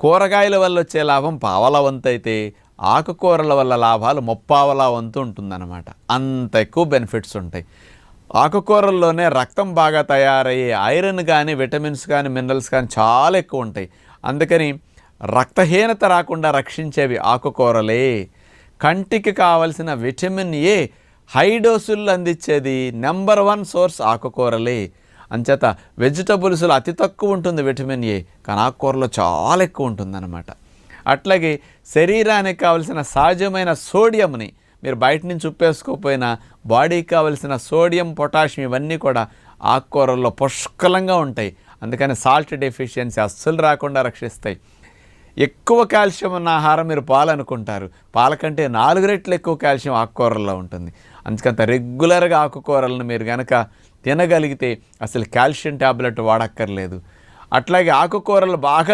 కూరగాయల వల్ల వచ్చే లాభం పావలా వంతు అయితే ఆకుకూరల వల్ల లాభాలు ముప్పావలా వంతు ఉంటుందన్నమాట. అంత ఎక్కువ బెనిఫిట్స్ ఉంటాయి. ఆకుకూరల్లోనే రక్తం బాగా తయారయ్యే ఐరన్ కానీ, విటమిన్స్ కానీ, మినరల్స్ కానీ చాలా ఎక్కువ ఉంటాయి. అందుకని రక్తహీనత రాకుండా రక్షించేవి ఆకుకూరలే. కంటికి కావలసిన విటమిన్ ఏ హై డోసుల్లో అందించేది నెంబర్ 1 సోర్స్ ఆకుకూరలే. అంచేత వెజిటబుల్స్లో అతి తక్కువ ఉంటుంది విటమిన్ ఏ, కానీ ఆకుకూరలో చాలా ఎక్కువ ఉంటుందన్నమాట. అట్లాగే శరీరానికి కావలసిన సహజమైన సోడియంని మీరు బయట నుంచి ఉప్పేసుకోకపోయినా బాడీకి కావలసిన సోడియం, పొటాషియం ఇవన్నీ కూడా ఆకుకూరల్లో పుష్కలంగా ఉంటాయి. అందుకని సాల్ట్ డెఫిషియన్సీ అస్సలు రాకుండా రక్షిస్తాయి. ఎక్కువ కాల్షియం ఉన్న ఆహారం మీరు పాలు అనుకుంటారు, పాల కంటే 4 రెట్లు ఎక్కువ కాల్షియం ఆకుకూరల్లో ఉంటుంది. అందుకంత రెగ్యులర్గా ఆకుకూరలను మీరు కనుక తినగలిగితే అసలు కాల్షియం ట్యాబ్లెట్ వాడక్కర్లేదు. అట్లాగే ఆకుకూరలు బాగా